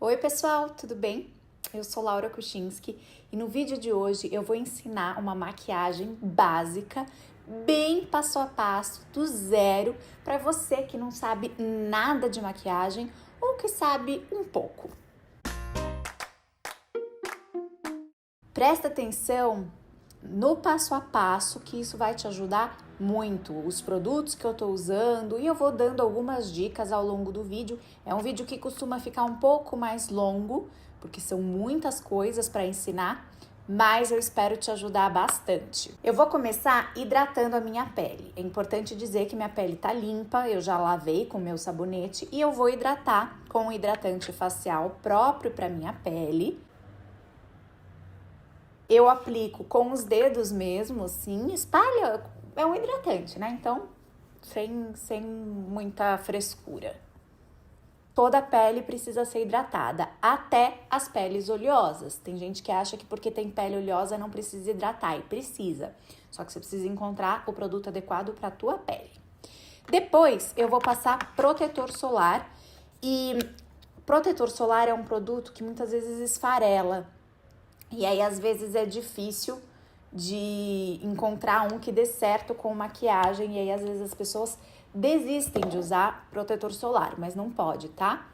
Oi pessoal, tudo bem? Eu sou Laura Kuchinski e no vídeo de hoje eu vou ensinar uma maquiagem básica, bem passo a passo, do zero, para você que não sabe nada de maquiagem ou que sabe um pouco. Presta atenção no passo a passo, que isso vai te ajudar muito. Os produtos que eu tô usando e eu vou dando algumas dicas ao longo do vídeo. É um vídeo que costuma ficar um pouco mais longo, porque são muitas coisas para ensinar, mas eu espero te ajudar bastante. Eu vou começar hidratando a minha pele. É importante dizer que minha pele tá limpa, eu já lavei com meu sabonete e eu vou hidratar com um hidratante facial próprio para minha pele. Eu aplico com os dedos mesmo, assim, espalha, é um hidratante, né? Então, sem muita frescura. Toda a pele precisa ser hidratada, até as peles oleosas. Tem gente que acha que porque tem pele oleosa não precisa hidratar, e precisa. Só que você precisa encontrar o produto adequado para a tua pele. Depois, eu vou passar protetor solar. E protetor solar é um produto que muitas vezes esfarela. E aí, às vezes, é difícil de encontrar um que dê certo com maquiagem. E aí, às vezes, as pessoas desistem de usar protetor solar, mas não pode, tá?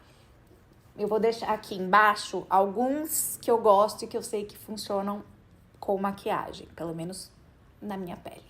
Eu vou deixar aqui embaixo alguns que eu gosto e que eu sei que funcionam com maquiagem, pelo menos na minha pele.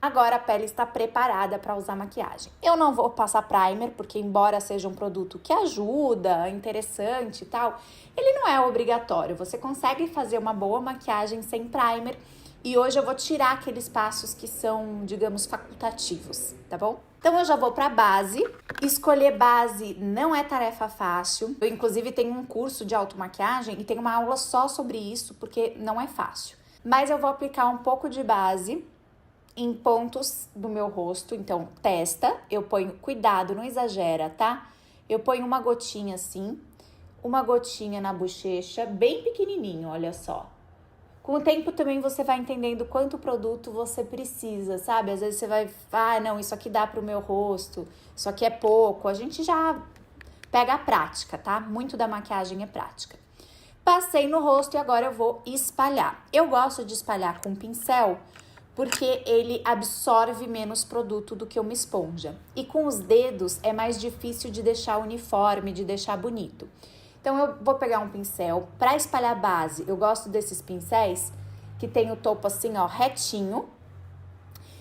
Agora a pele está preparada para usar maquiagem. Eu não vou passar primer, porque embora seja um produto que ajuda, interessante e tal, ele não é obrigatório. Você consegue fazer uma boa maquiagem sem primer. E hoje eu vou tirar aqueles passos que são, digamos, facultativos, tá bom? Então eu já vou para base. Escolher base não é tarefa fácil. Eu, inclusive, tenho um curso de automaquiagem e tenho uma aula só sobre isso, porque não é fácil. Mas eu vou aplicar um pouco de base em pontos do meu rosto. Então, testa, eu ponho, cuidado, não exagera, tá? Eu ponho uma gotinha assim, uma gotinha na bochecha, bem pequenininho, olha só. Com o tempo também você vai entendendo quanto produto você precisa, sabe? Às vezes você vai, não, isso aqui dá pro meu rosto, isso aqui é pouco. A gente já pega a prática, tá? Muito da maquiagem é prática. Passei no rosto e agora eu vou espalhar. Eu gosto de espalhar com pincel, porque ele absorve menos produto do que uma esponja. E com os dedos é mais difícil de deixar uniforme, de deixar bonito. Então eu vou pegar um pincel para espalhar base. Eu gosto desses pincéis que tem o topo assim, ó, retinho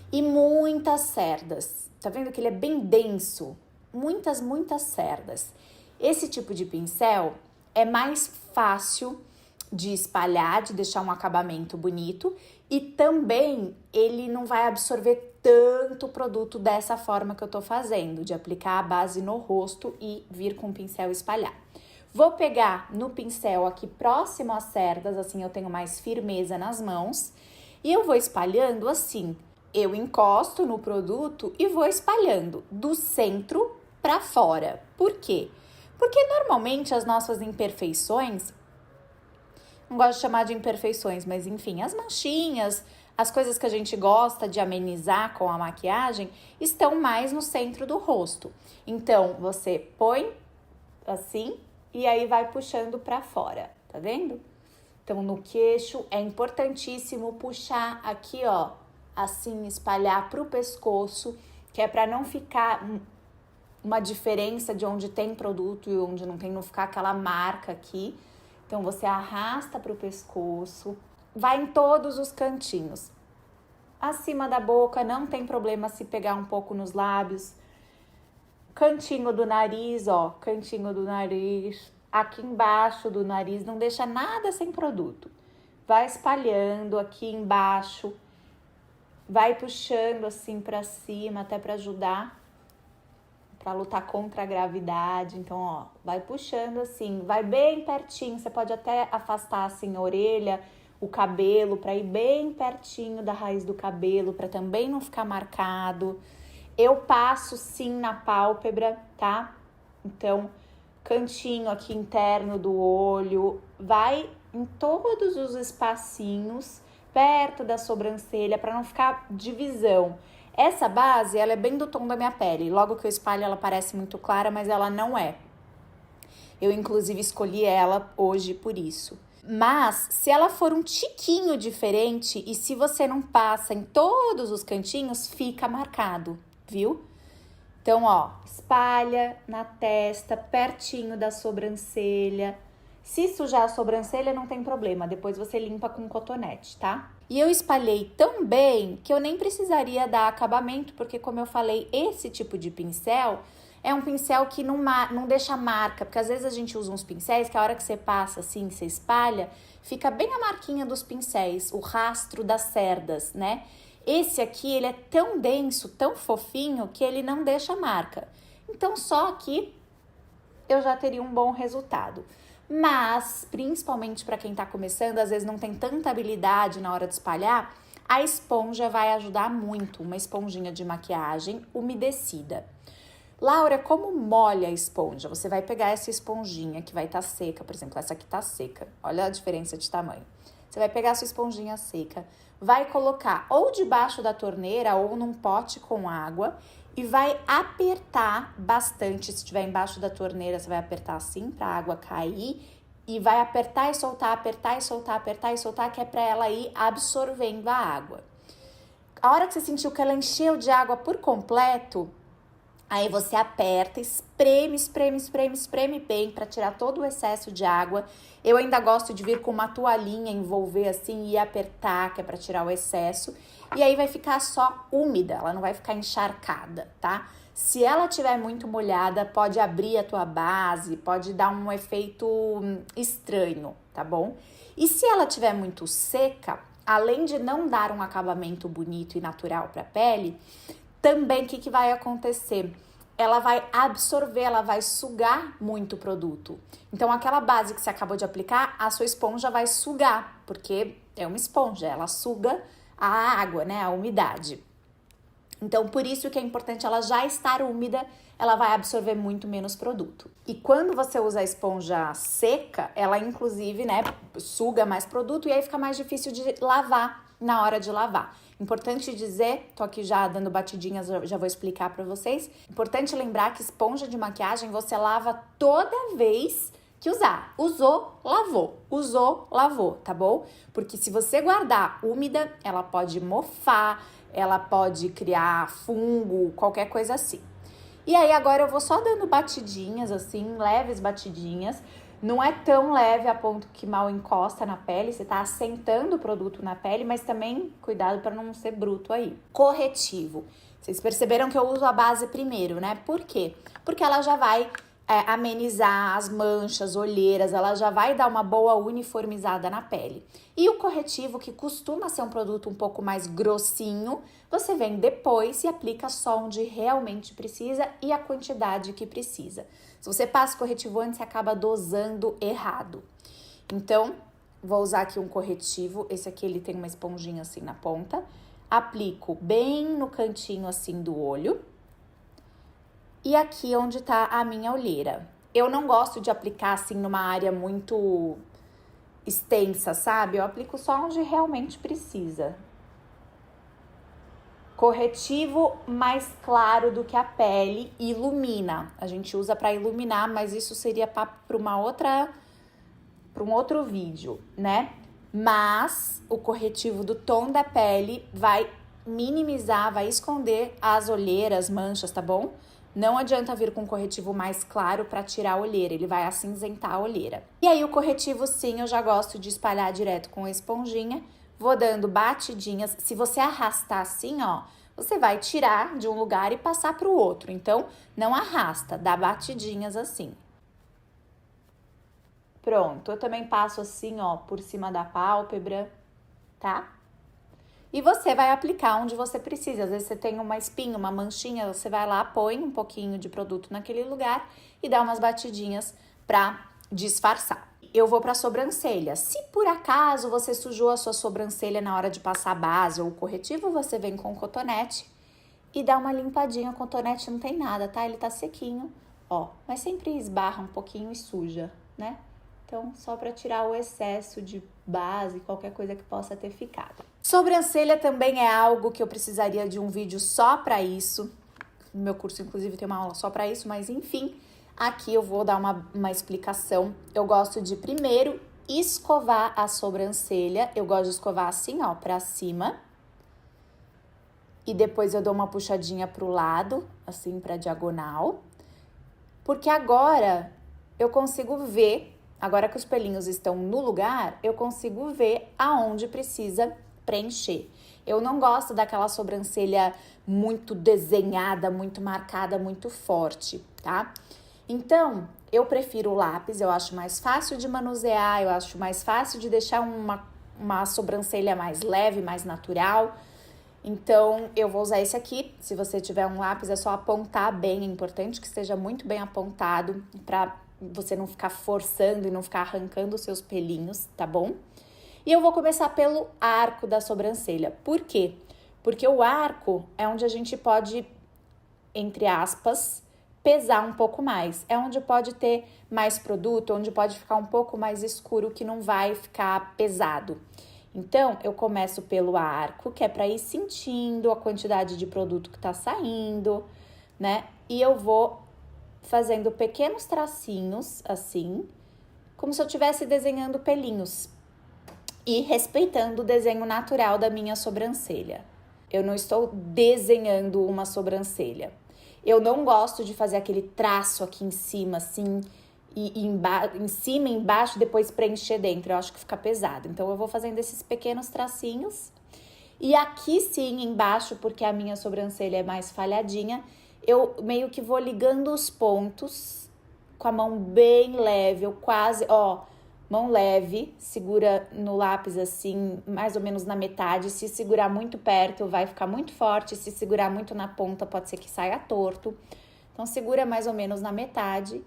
e muitas cerdas. Tá vendo que ele é bem denso? Muitas cerdas. Esse tipo de pincel é mais fácil de espalhar, de deixar um acabamento bonito, e também ele não vai absorver tanto produto dessa forma que eu tô fazendo, de aplicar a base no rosto e vir com o pincel espalhar. Vou pegar no pincel aqui próximo às cerdas, assim eu tenho mais firmeza nas mãos, e eu vou espalhando assim. Eu encosto no produto e vou espalhando do centro para fora. Por quê? Porque normalmente as nossas imperfeições, não gosto de chamar de imperfeições, mas enfim, as manchinhas, as coisas que a gente gosta de amenizar com a maquiagem, estão mais no centro do rosto. Então, você põe assim e aí vai puxando para fora, tá vendo? Então, no queixo é importantíssimo puxar aqui, ó, assim, espalhar pro pescoço, que é para não ficar uma diferença de onde tem produto e onde não tem, não ficar aquela marca aqui. Então, você arrasta para o pescoço, vai em todos os cantinhos. Acima da boca, não tem problema se pegar um pouco nos lábios. Cantinho do nariz, ó, cantinho do nariz. Aqui embaixo do nariz, não deixa nada sem produto. Vai espalhando aqui embaixo, vai puxando assim para cima, até para ajudar, para lutar contra a gravidade. Então, ó, vai puxando assim, vai bem pertinho. Você pode até afastar assim a orelha, o cabelo, para ir bem pertinho da raiz do cabelo, para também não ficar marcado. Eu passo sim na pálpebra, tá? Então, cantinho aqui interno do olho, vai em todos os espacinhos, perto da sobrancelha, para não ficar divisão. Essa base, ela é bem do tom da minha pele. Logo que eu espalho, ela parece muito clara, mas ela não é. Eu, inclusive, escolhi ela hoje por isso. Mas, se ela for um tiquinho diferente e se você não passa em todos os cantinhos, fica marcado, viu? Então, ó, espalha na testa, pertinho da sobrancelha. Se sujar a sobrancelha, não tem problema, depois você limpa com cotonete, tá? E eu espalhei tão bem que eu nem precisaria dar acabamento, porque como eu falei, esse tipo de pincel é um pincel que não deixa marca, porque às vezes a gente usa uns pincéis que a hora que você passa assim, você espalha, fica bem a marquinha dos pincéis, o rastro das cerdas, né? Esse aqui, ele é tão denso, tão fofinho, que ele não deixa marca. Então, só aqui eu já teria um bom resultado. Mas, principalmente para quem tá começando, às vezes não tem tanta habilidade na hora de espalhar, a esponja vai ajudar muito. Uma esponjinha de maquiagem umedecida. Laura, como molha a esponja? Você vai pegar essa esponjinha que vai estar seca, por exemplo, essa aqui tá seca. Olha a diferença de tamanho. Você vai pegar a sua esponjinha seca, vai colocar ou debaixo da torneira ou num pote com água e vai apertar bastante. Se estiver embaixo da torneira, você vai apertar assim para a água cair e vai apertar e soltar, apertar e soltar, apertar e soltar, que é para ela ir absorvendo a água. A hora que você sentiu que ela encheu de água por completo, aí você aperta, espreme, espreme, espreme, espreme bem para tirar todo o excesso de água. Eu ainda gosto de vir com uma toalhinha, envolver assim e apertar, que é para tirar o excesso. E aí vai ficar só úmida, ela não vai ficar encharcada, tá? Se ela tiver muito molhada, pode abrir a tua base, pode dar um efeito estranho, tá bom? E se ela tiver muito seca, além de não dar um acabamento bonito e natural para a pele, também o que vai acontecer? Ela vai absorver, ela vai sugar muito o produto. Então, aquela base que você acabou de aplicar, a sua esponja vai sugar, porque é uma esponja, ela suga a água, né, a umidade. Então, por isso que é importante ela já estar úmida, ela vai absorver muito menos produto. E quando você usa a esponja seca, ela inclusive, né, suga mais produto e aí fica mais difícil de lavar na hora de lavar. Importante dizer, tô aqui já dando batidinhas, já vou explicar pra vocês. Importante lembrar que esponja de maquiagem você lava toda vez que usar. Usou, lavou. Usou, lavou, tá bom? Porque se você guardar úmida, ela pode mofar, ela pode criar fungo, qualquer coisa assim. E aí agora eu vou só dando batidinhas assim, leves batidinhas. Não é tão leve a ponto que mal encosta na pele, você tá assentando o produto na pele, mas também cuidado para não ser bruto aí. Corretivo. Vocês perceberam que eu uso a base primeiro, né? Por quê? Porque ela já vai amenizar as manchas, olheiras, ela já vai dar uma boa uniformizada na pele. E o corretivo, que costuma ser um produto um pouco mais grossinho, você vem depois e aplica só onde realmente precisa e a quantidade que precisa. Se você passa corretivo antes, você acaba dosando errado. Então, vou usar aqui um corretivo. Esse aqui, ele tem uma esponjinha assim na ponta. Aplico bem no cantinho assim do olho. E aqui onde tá a minha olheira. Eu não gosto de aplicar assim numa área muito extensa, sabe? Eu aplico só onde realmente precisa. Corretivo mais claro do que a pele, ilumina. A gente usa para iluminar, mas isso seria para um outro vídeo, né? Mas o corretivo do tom da pele vai minimizar, vai esconder as olheiras, manchas, tá bom? Não adianta vir com um corretivo mais claro para tirar a olheira, ele vai acinzentar a olheira. E aí o corretivo, sim, eu já gosto de espalhar direto com a esponjinha. Vou dando batidinhas. Se você arrastar assim, ó, você vai tirar de um lugar e passar para o outro. Então, não arrasta, dá batidinhas assim. Pronto, eu também passo assim, ó, por cima da pálpebra, tá? E você vai aplicar onde você precisa. Às vezes você tem uma espinha, uma manchinha, você vai lá, põe um pouquinho de produto naquele lugar e dá umas batidinhas pra disfarçar. Eu vou pra sobrancelha. Se por acaso você sujou a sua sobrancelha na hora de passar a base ou o corretivo, você vem com o cotonete e dá uma limpadinha. O cotonete não tem nada, tá? Ele tá sequinho, ó. Mas sempre esbarra um pouquinho e suja, né? Então, só pra tirar o excesso de base, qualquer coisa que possa ter ficado. Sobrancelha também é algo que eu precisaria de um vídeo só pra isso. No meu curso, inclusive, tem uma aula só pra isso, mas enfim. Aqui eu vou dar uma explicação. Eu gosto de primeiro escovar a sobrancelha. Eu gosto de escovar assim, ó, pra cima. E depois eu dou uma puxadinha pro lado, assim, pra diagonal. Porque agora eu consigo ver, agora que os pelinhos estão no lugar, eu consigo ver aonde precisa preencher. Eu não gosto daquela sobrancelha muito desenhada, muito marcada, muito forte, tá? Então, eu prefiro o lápis, eu acho mais fácil de manusear, eu acho mais fácil de deixar uma sobrancelha mais leve, mais natural. Então, eu vou usar esse aqui. Se você tiver um lápis, é só apontar bem. É importante que esteja muito bem apontado para você não ficar forçando e não ficar arrancando os seus pelinhos, tá bom? E eu vou começar pelo arco da sobrancelha. Por quê? Porque o arco é onde a gente pode, entre aspas, pesar um pouco mais. É onde pode ter mais produto, onde pode ficar um pouco mais escuro, que não vai ficar pesado. Então, eu começo pelo arco, que é para ir sentindo a quantidade de produto que tá saindo, né? E eu vou fazendo pequenos tracinhos, assim, como se eu estivesse desenhando pelinhos. E respeitando o desenho natural da minha sobrancelha. Eu não estou desenhando uma sobrancelha. Eu não gosto de fazer aquele traço aqui em cima, assim, e em cima, embaixo, depois preencher dentro. Eu acho que fica pesado. Então, eu vou fazendo esses pequenos tracinhos. E aqui sim, embaixo, porque a minha sobrancelha é mais falhadinha, eu meio que vou ligando os pontos com a mão bem leve. Eu quase, ó, mão leve, segura no lápis assim, mais ou menos na metade. Se segurar muito perto, vai ficar muito forte. Se segurar muito na ponta, pode ser que saia torto. Então, segura mais ou menos na metade.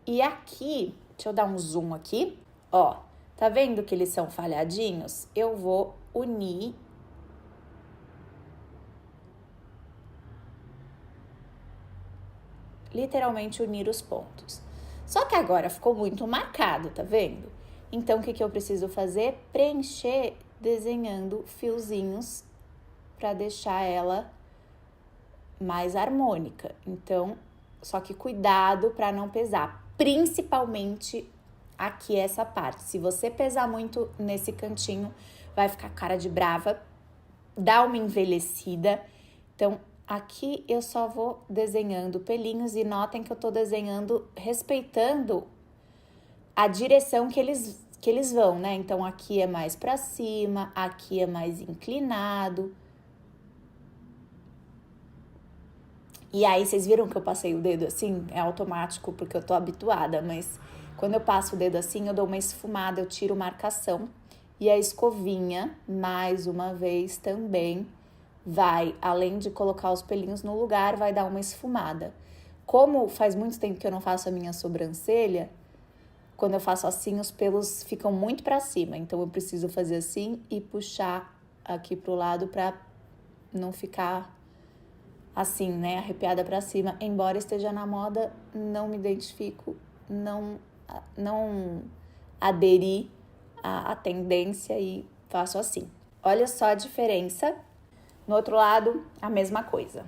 E aqui, deixa eu dar um zoom aqui, ó, tá vendo que eles são falhadinhos? Eu vou unir literalmente unir os pontos. Só que agora ficou muito marcado, tá vendo? Então, o que eu preciso fazer? Preencher desenhando fiozinhos para deixar ela mais harmônica. Então, só que cuidado para não pesar, principalmente aqui essa parte. Se você pesar muito nesse cantinho, vai ficar cara de brava, dá uma envelhecida. Então, aqui eu só vou desenhando pelinhos e notem que eu tô desenhando respeitando a direção que eles vão, né? Então, aqui é mais pra cima, aqui é mais inclinado. E aí, vocês viram que eu passei o dedo assim? É automático porque eu tô habituada, mas quando eu passo o dedo assim, eu dou uma esfumada, eu tiro marcação. E a escovinha, mais uma vez, também vai, além de colocar os pelinhos no lugar, vai dar uma esfumada. Como faz muito tempo que eu não faço a minha sobrancelha, quando eu faço assim, os pelos ficam muito pra cima. Então, eu preciso fazer assim e puxar aqui pro lado pra não ficar assim, né, arrepiada pra cima. Embora esteja na moda, não me identifico, não aderi à tendência e faço assim. Olha só a diferença. No outro lado, a mesma coisa.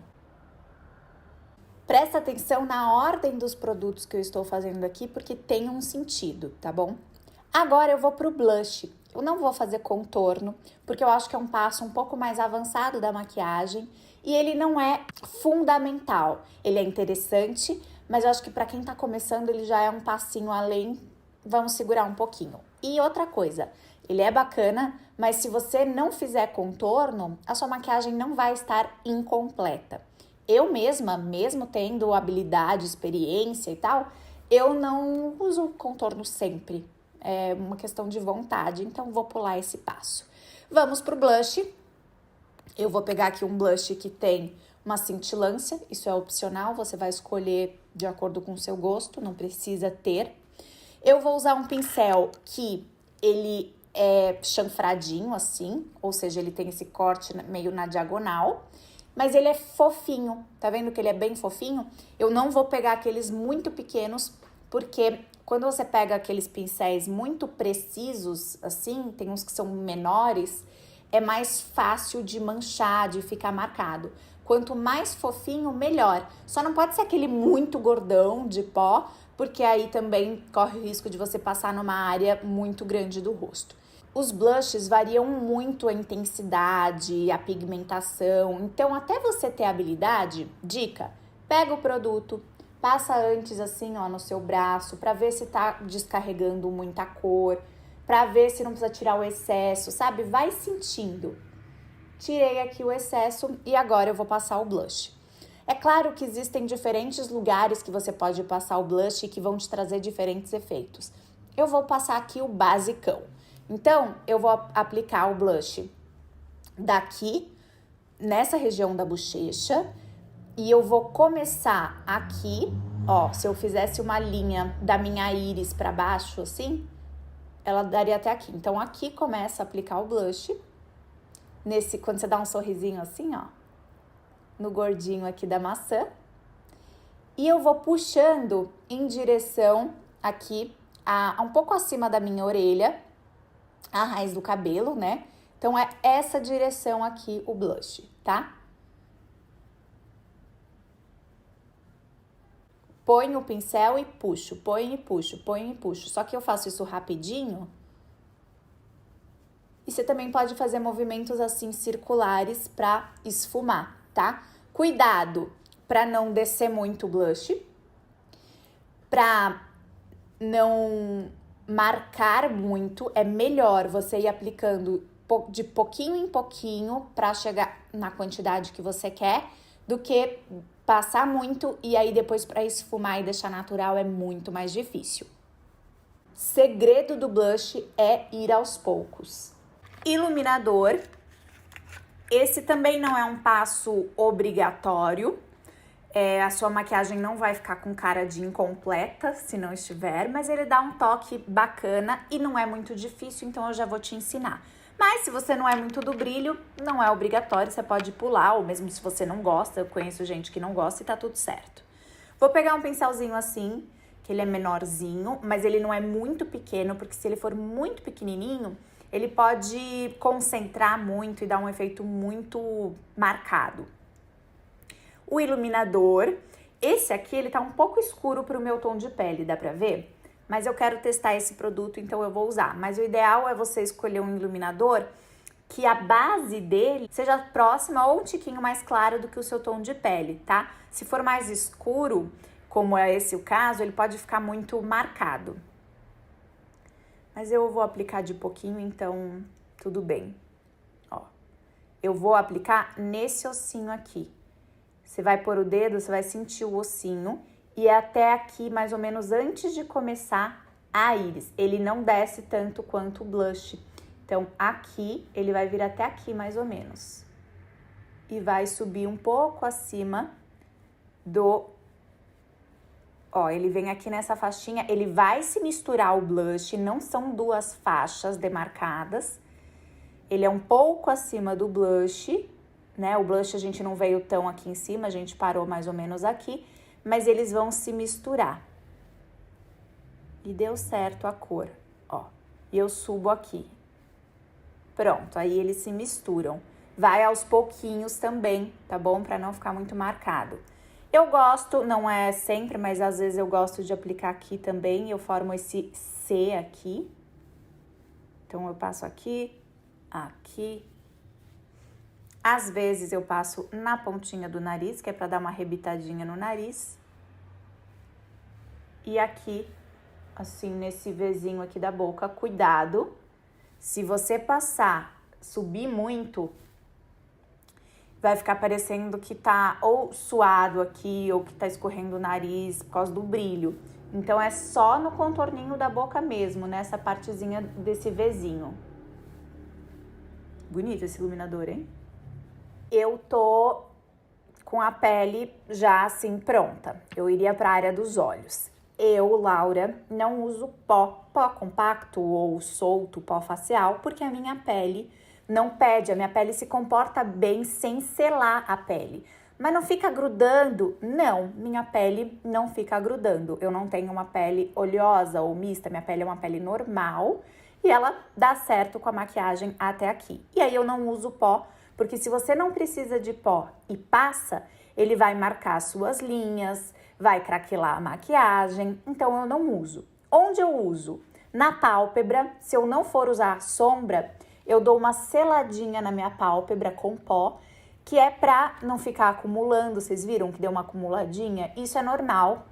Presta atenção na ordem dos produtos que eu estou fazendo aqui, porque tem um sentido, tá bom? Agora eu vou pro blush. Eu não vou fazer contorno, porque eu acho que é um passo um pouco mais avançado da maquiagem e ele não é fundamental. Ele é interessante, mas eu acho que para quem tá começando ele já é um passinho além. Vamos segurar um pouquinho. E outra coisa, ele é bacana, mas se você não fizer contorno, a sua maquiagem não vai estar incompleta. Eu mesma, mesmo tendo habilidade, experiência e tal, eu não uso contorno sempre. É uma questão de vontade, então vou pular esse passo. Vamos pro blush. Eu vou pegar aqui um blush que tem uma cintilância, isso é opcional, você vai escolher de acordo com o seu gosto, não precisa ter. Eu vou usar um pincel que ele é chanfradinho assim, ou seja, ele tem esse corte meio na diagonal, mas ele é fofinho, tá vendo que ele é bem fofinho? Eu não vou pegar aqueles muito pequenos, porque quando você pega aqueles pincéis muito precisos, assim, tem uns que são menores, é mais fácil de manchar, de ficar marcado. Quanto mais fofinho, melhor. Só não pode ser aquele muito gordão de pó, porque aí também corre o risco de você passar numa área muito grande do rosto. Os blushes variam muito a intensidade, a pigmentação, então até você ter habilidade, dica, pega o produto, passa antes assim, ó, no seu braço, pra ver se tá descarregando muita cor, pra ver se não precisa tirar o excesso, sabe? Vai sentindo. Tirei aqui o excesso e agora eu vou passar o blush. É claro que existem diferentes lugares que você pode passar o blush e que vão te trazer diferentes efeitos. Eu vou passar aqui o basicão. Então, eu vou aplicar o blush daqui, nessa região da bochecha, e eu vou começar aqui, ó, se eu fizesse uma linha da minha íris pra baixo, assim, ela daria até aqui. Então, aqui começa a aplicar o blush, quando você dá um sorrisinho assim, ó, no gordinho aqui da maçã, e eu vou puxando em direção aqui, um pouco acima da minha orelha, a raiz do cabelo, né? Então, é essa direção aqui o blush, tá? Põe o pincel e puxo, põe e puxo, põe e puxo. Só que eu faço isso rapidinho. E você também pode fazer movimentos assim circulares pra esfumar, tá? Cuidado pra não descer muito o blush, pra não marcar muito, é melhor você ir aplicando de pouquinho em pouquinho para chegar na quantidade que você quer, do que passar muito e aí depois para esfumar e deixar natural é muito mais difícil. Segredo do blush é ir aos poucos. Iluminador. Esse também não é um passo obrigatório. A sua maquiagem não vai ficar com cara de incompleta se não estiver, mas ele dá um toque bacana e não é muito difícil, então eu já vou te ensinar. Mas se você não é muito do brilho, não é obrigatório, você pode pular, ou mesmo se você não gosta, eu conheço gente que não gosta e tá tudo certo. Vou pegar um pincelzinho assim, que ele é menorzinho, mas ele não é muito pequeno, porque se ele for muito pequenininho, ele pode concentrar muito e dar um efeito muito marcado. O iluminador, esse aqui, ele tá um pouco escuro pro meu tom de pele, dá pra ver? Mas eu quero testar esse produto, então eu vou usar. Mas o ideal é você escolher um iluminador que a base dele seja próxima ou um tiquinho mais claro do que o seu tom de pele, tá? Se for mais escuro, como é esse o caso, ele pode ficar muito marcado. Mas eu vou aplicar de pouquinho, então tudo bem. Ó, eu vou aplicar nesse ossinho aqui. Você vai pôr o dedo, você vai sentir o ossinho e até aqui, mais ou menos antes de começar a íris. Ele não desce tanto quanto o blush. Então, aqui, ele vai vir até aqui, mais ou menos. E vai subir um pouco acima do... Ó, ele vem aqui nessa faixinha, ele vai se misturar o blush, não são duas faixas demarcadas. Ele é um pouco acima do blush, né? O blush a gente não veio tão aqui em cima, a gente parou mais ou menos aqui, mas eles vão se misturar. E deu certo a cor, ó. E eu subo aqui. Pronto, aí eles se misturam. Vai aos pouquinhos também, tá bom? Pra não ficar muito marcado. Eu gosto, não é sempre, mas às vezes eu gosto de aplicar aqui também. Eu formo esse C aqui. Então, eu passo aqui, aqui. Às vezes eu passo na pontinha do nariz, que é pra dar uma arrebitadinha no nariz. E aqui, assim, nesse Vzinho aqui da boca, cuidado. Se você passar, subir muito, vai ficar parecendo que tá ou suado aqui, ou que tá escorrendo o nariz por causa do brilho. Então, é só no contorninho da boca mesmo, nessa partezinha desse Vzinho. Bonito esse iluminador, hein? Eu tô com a pele já assim pronta. Eu iria para a área dos olhos. Eu, Laura, não uso pó compacto ou solto, pó facial, porque a minha pele não pede, a minha pele se comporta bem sem selar a pele. Mas não fica grudando? Não, minha pele não fica grudando. Eu não tenho uma pele oleosa ou mista, minha pele é uma pele normal e ela dá certo com a maquiagem até aqui. E aí eu não uso pó, porque se você não precisa de pó e passa, ele vai marcar suas linhas, vai craquelar a maquiagem, então eu não uso. Onde eu uso? Na pálpebra, se eu não for usar sombra, eu dou uma seladinha na minha pálpebra com pó, que é pra não ficar acumulando. Vocês viram que deu uma acumuladinha? Isso é normal,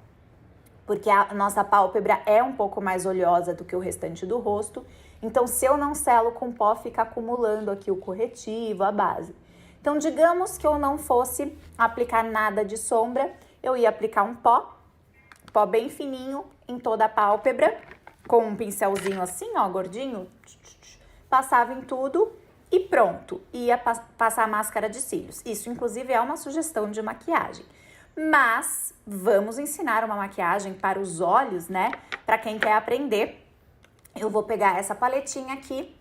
porque a nossa pálpebra é um pouco mais oleosa do que o restante do rosto. Então, se eu não selo com pó, fica acumulando aqui o corretivo, a base. Então, digamos que eu não fosse aplicar nada de sombra, eu ia aplicar um pó bem fininho em toda a pálpebra, com um pincelzinho assim, ó, gordinho, passava em tudo e pronto, ia passar a máscara de cílios. Isso, inclusive, é uma sugestão de maquiagem. Mas vamos ensinar uma maquiagem para os olhos, né? Para quem quer aprender, eu vou pegar essa paletinha aqui,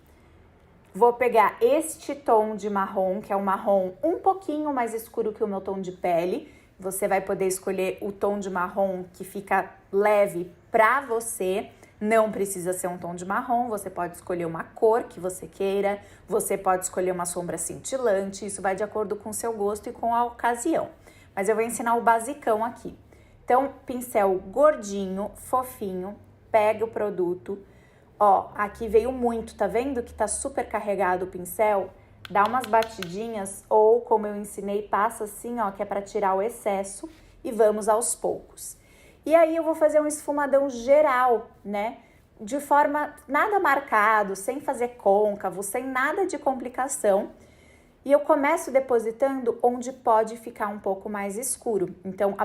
vou pegar este tom de marrom, que é um marrom um pouquinho mais escuro que o meu tom de pele. Você vai poder escolher o tom de marrom que fica leve pra você. Não precisa ser um tom de marrom, você pode escolher uma cor que você queira, você pode escolher uma sombra cintilante, isso vai de acordo com o seu gosto e com a ocasião. Mas eu vou ensinar o basicão aqui. Então, pincel gordinho, fofinho, pega o produto. Ó, aqui veio muito, tá vendo que tá super carregado o pincel? Dá umas batidinhas ou, como eu ensinei, passa assim, ó, que é pra tirar o excesso e vamos aos poucos. E aí eu vou fazer um esfumadão geral, né? De forma nada marcado, sem fazer côncavo, sem nada de complicação. E eu começo depositando onde pode ficar um pouco mais escuro. Então,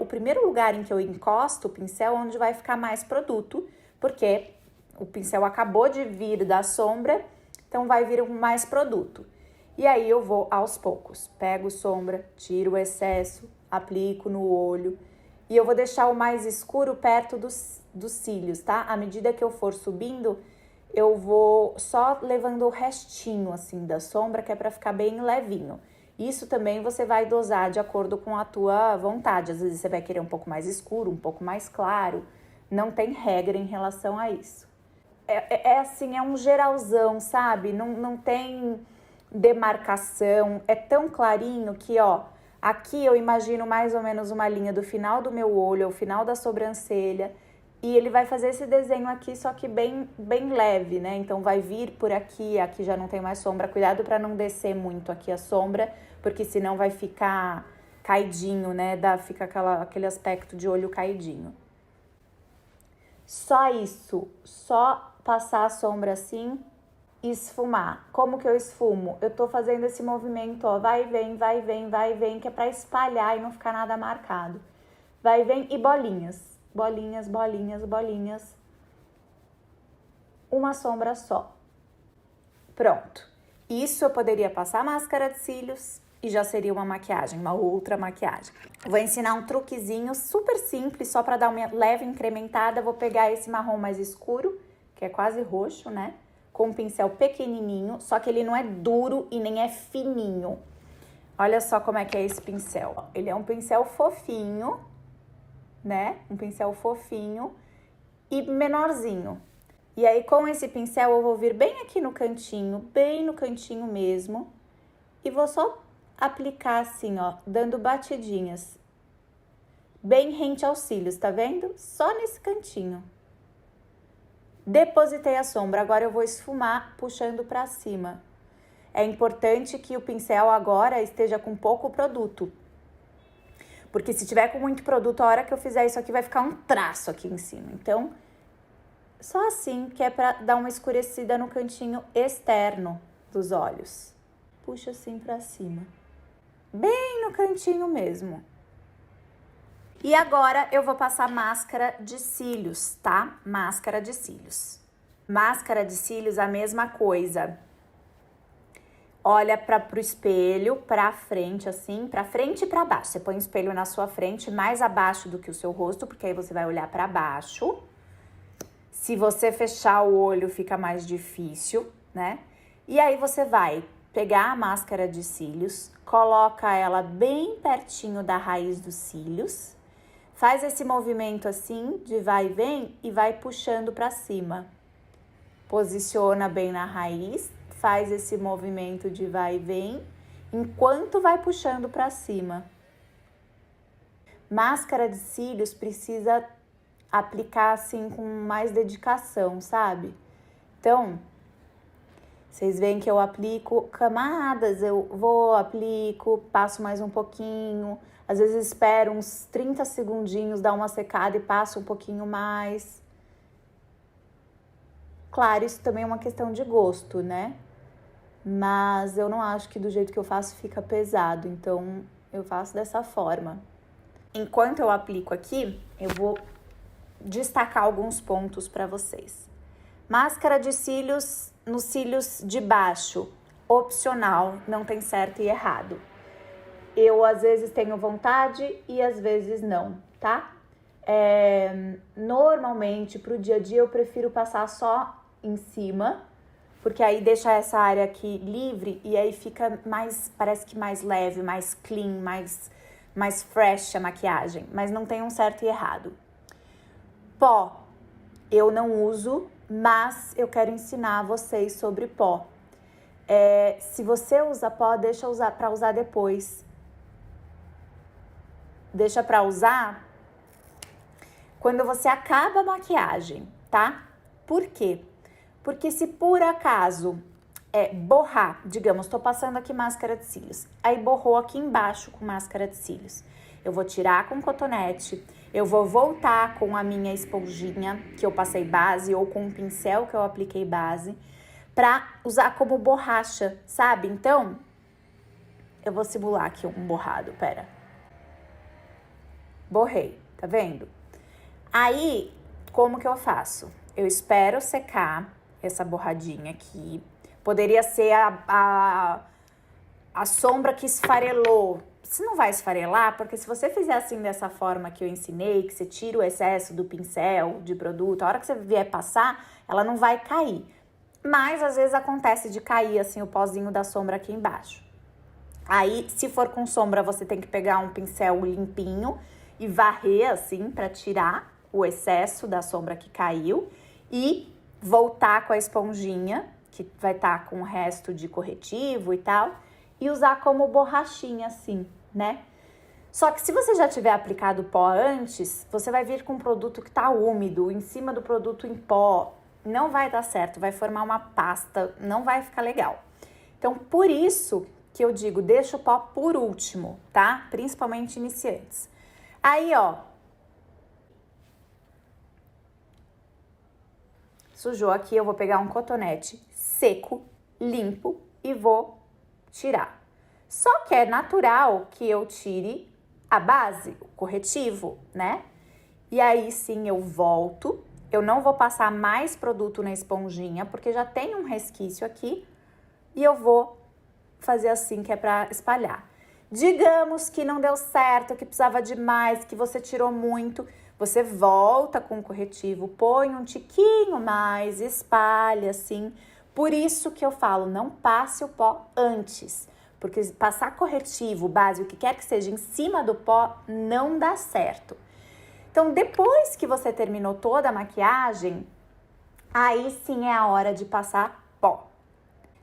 o primeiro lugar em que eu encosto o pincel é onde vai ficar mais produto, porque o pincel acabou de vir da sombra, então vai vir mais produto. E aí eu vou aos poucos, pego sombra, tiro o excesso, aplico no olho. E eu vou deixar o mais escuro perto dos cílios, tá? À medida que eu for subindo, eu vou só levando o restinho, assim, da sombra, que é pra ficar bem levinho. Isso também você vai dosar de acordo com a tua vontade. Às vezes você vai querer um pouco mais escuro, um pouco mais claro. Não tem regra em relação a isso. É assim, é um geralzão, sabe? Não tem demarcação. É tão clarinho que, ó, aqui eu imagino mais ou menos uma linha do final do meu olho, ao final da sobrancelha. E ele vai fazer esse desenho aqui, só que bem leve, né? Então vai vir por aqui, aqui já não tem mais sombra. Cuidado para não descer muito aqui a sombra, porque senão vai ficar caidinho, né? Fica aquele aspecto de olho caidinho. Só isso, só passar a sombra assim e esfumar. Como que eu esfumo? Eu tô fazendo esse movimento, ó, vai e vem, vai e vem, vai e vem, que é pra espalhar e não ficar nada marcado. Vai e vem e bolinhas, bolinhas, bolinhas, bolinhas. Uma sombra só. Pronto. Isso eu poderia passar máscara de cílios e já seria uma maquiagem, uma outra maquiagem. Vou ensinar um truquezinho super simples, só para dar uma leve incrementada. Vou pegar esse marrom mais escuro, que é quase roxo, né? Com um pincel pequenininho, só que ele não é duro e nem é fininho. Olha só como é que é esse pincel. Ele é um pincel fofinho, né? Um pincel fofinho e menorzinho. E aí, com esse pincel, eu vou vir bem aqui no cantinho, bem no cantinho mesmo. E vou só aplicar assim, ó, dando batidinhas. Bem rente aos cílios, tá vendo? Só nesse cantinho. Depositei a sombra, agora eu vou esfumar puxando pra cima. É importante que o pincel agora esteja com pouco produto. Porque se tiver com muito produto, a hora que eu fizer isso aqui vai ficar um traço aqui em cima. Então, só assim, que é pra dar uma escurecida no cantinho externo dos olhos. Puxa assim pra cima. Bem no cantinho mesmo. E agora eu vou passar máscara de cílios, tá? Máscara de cílios. Máscara de cílios, a mesma coisa. Olha pro espelho, pra frente, assim, pra frente e pra baixo. Você põe o espelho na sua frente, mais abaixo do que o seu rosto, porque aí você vai olhar pra baixo. Se você fechar o olho, fica mais difícil, né? E aí você vai pegar a máscara de cílios, coloca ela bem pertinho da raiz dos cílios. Faz esse movimento assim, de vai e vem, e vai puxando pra cima. Posiciona bem na raiz, faz esse movimento de vai e vem, enquanto vai puxando pra cima. Máscara de cílios precisa aplicar assim com mais dedicação, sabe? Então, vocês veem que eu aplico camadas, eu vou, aplico, passo mais um pouquinho, às vezes espero uns 30 segundinhos, dá uma secada e passo um pouquinho mais. Claro, isso também é uma questão de gosto, né? Mas eu não acho que do jeito que eu faço fica pesado, então eu faço dessa forma. Enquanto eu aplico aqui, eu vou destacar alguns pontos para vocês. Máscara de cílios nos cílios de baixo, opcional, não tem certo e errado. Eu às vezes tenho vontade e às vezes não, tá? Normalmente pro dia a dia eu prefiro passar só em cima, porque aí deixa essa área aqui livre e aí fica mais, parece que mais leve, mais clean, mais fresh a maquiagem, mas não tem um certo e errado. Pó, eu não uso, mas eu quero ensinar vocês sobre pó. Se você usa pó, deixa para usar depois. Deixa para usar quando você acaba a maquiagem, tá? Por quê? Porque se por acaso borrar, digamos, tô passando aqui máscara de cílios, aí borrou aqui embaixo com máscara de cílios. Eu vou tirar com cotonete, eu vou voltar com a minha esponjinha que eu passei base ou com um pincel que eu apliquei base pra usar como borracha, sabe? Então, eu vou simular aqui um borrado, pera. Borrei, tá vendo? Aí, como que eu faço? Eu espero secar essa borradinha aqui. Poderia ser a sombra que esfarelou. Você não vai esfarelar, porque se você fizer assim dessa forma que eu ensinei, que você tira o excesso do pincel, de produto, a hora que você vier passar, ela não vai cair. Mas às vezes acontece de cair assim o pozinho da sombra aqui embaixo. Aí, se for com sombra, você tem que pegar um pincel limpinho e varrer assim para tirar o excesso da sombra que caiu e voltar com a esponjinha, que vai estar com o resto de corretivo e tal, e usar como borrachinha assim, né? Só que se você já tiver aplicado pó antes, você vai vir com um produto que tá úmido, em cima do produto em pó, não vai dar certo, vai formar uma pasta, não vai ficar legal. Então, por isso que eu digo, deixa o pó por último, tá? Principalmente iniciantes. Aí, ó, sujou aqui, eu vou pegar um cotonete seco, limpo e vou tirar. Só que é natural que eu tire a base, o corretivo, né? E aí sim eu volto, eu não vou passar mais produto na esponjinha, porque já tem um resquício aqui, e eu vou fazer assim, que é pra espalhar. Digamos que não deu certo, que precisava de mais, que você tirou muito, você volta com o corretivo, põe um tiquinho mais, espalha assim. Por isso que eu falo, não passe o pó antes, porque passar corretivo, base, o que quer que seja em cima do pó, não dá certo. Então, depois que você terminou toda a maquiagem, aí sim é a hora de passar pó.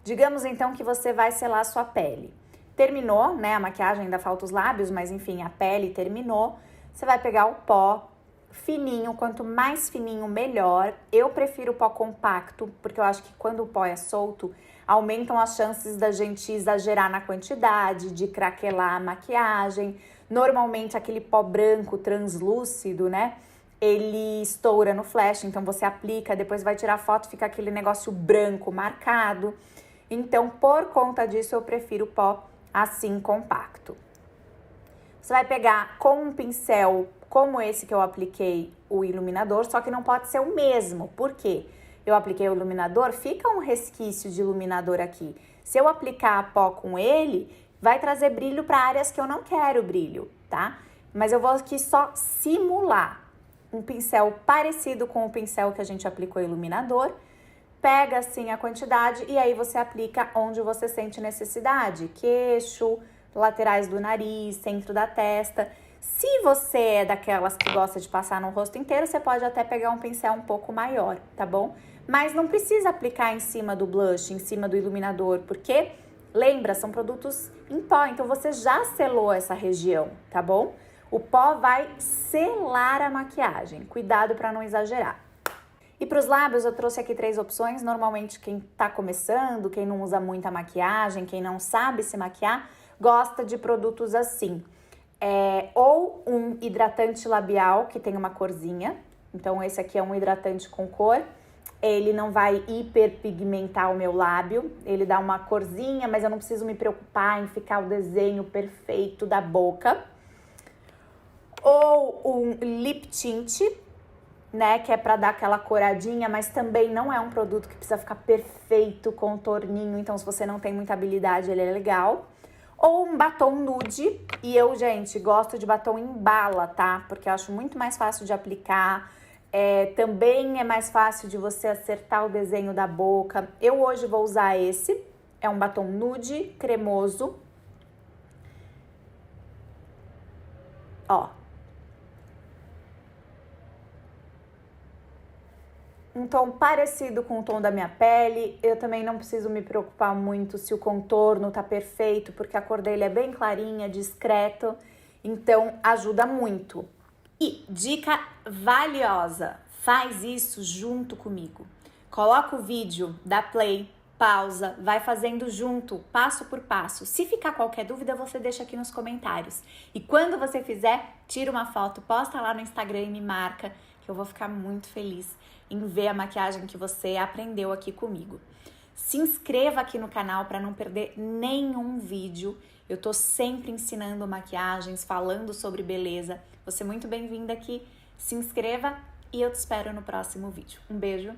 Digamos então que você vai selar a sua pele. Terminou, né? A maquiagem ainda falta os lábios, mas enfim, a pele terminou. Você vai pegar o pó fininho, quanto mais fininho, melhor. Eu prefiro o pó compacto, porque eu acho que quando o pó é solto, aumentam as chances da gente exagerar na quantidade, de craquelar a maquiagem. Normalmente aquele pó branco, translúcido, né? Ele estoura no flash, então você aplica, depois vai tirar foto, fica aquele negócio branco marcado. Então, por conta disso, eu prefiro pó assim, compacto. Você vai pegar com um pincel como esse que eu apliquei o iluminador, só que não pode ser o mesmo. Por quê? Eu apliquei o iluminador, fica um resquício de iluminador aqui. Se eu aplicar pó com ele, vai trazer brilho para áreas que eu não quero brilho, tá? Mas eu vou aqui só simular um pincel parecido com o pincel que a gente aplicou o iluminador. Pega assim a quantidade e aí você aplica onde você sente necessidade. Queixo, laterais do nariz, centro da testa. Se você é daquelas que gosta de passar no rosto inteiro, você pode até pegar um pincel um pouco maior, tá bom? Mas não precisa aplicar em cima do blush, em cima do iluminador, porque, lembra, são produtos em pó, então você já selou essa região, tá bom? O pó vai selar a maquiagem. Cuidado para não exagerar. E para os lábios eu trouxe aqui 3 opções. Normalmente quem tá começando, quem não usa muita maquiagem, quem não sabe se maquiar, gosta de produtos assim. Ou um hidratante labial que tem uma corzinha. Então esse aqui é um hidratante com cor. Ele não vai hiperpigmentar o meu lábio. Ele dá uma corzinha, mas eu não preciso me preocupar em ficar o desenho perfeito da boca. Ou um lip tint, né, que é pra dar aquela coradinha, mas também não é um produto que precisa ficar perfeito, contorninho, então se você não tem muita habilidade, ele é legal. Ou um batom nude, e eu, gente, gosto de batom em bala, tá? Porque eu acho muito mais fácil de aplicar, também é mais fácil de você acertar o desenho da boca. Eu hoje vou usar esse, é um batom nude, cremoso. Ó. Um tom parecido com o tom da minha pele. Eu também não preciso me preocupar muito se o contorno tá perfeito, porque a cor dele é bem clarinha, discreto, então ajuda muito. E dica valiosa, faz isso junto comigo. Coloca o vídeo, dá play, pausa, vai fazendo junto, passo por passo. Se ficar qualquer dúvida, você deixa aqui nos comentários. E quando você fizer, tira uma foto, posta lá no Instagram e me marca, que eu vou ficar muito feliz em ver a maquiagem que você aprendeu aqui comigo. Se inscreva aqui no canal para não perder nenhum vídeo. Eu tô sempre ensinando maquiagens, falando sobre beleza. Você é muito bem-vinda aqui. Se inscreva e eu te espero no próximo vídeo. Um beijo!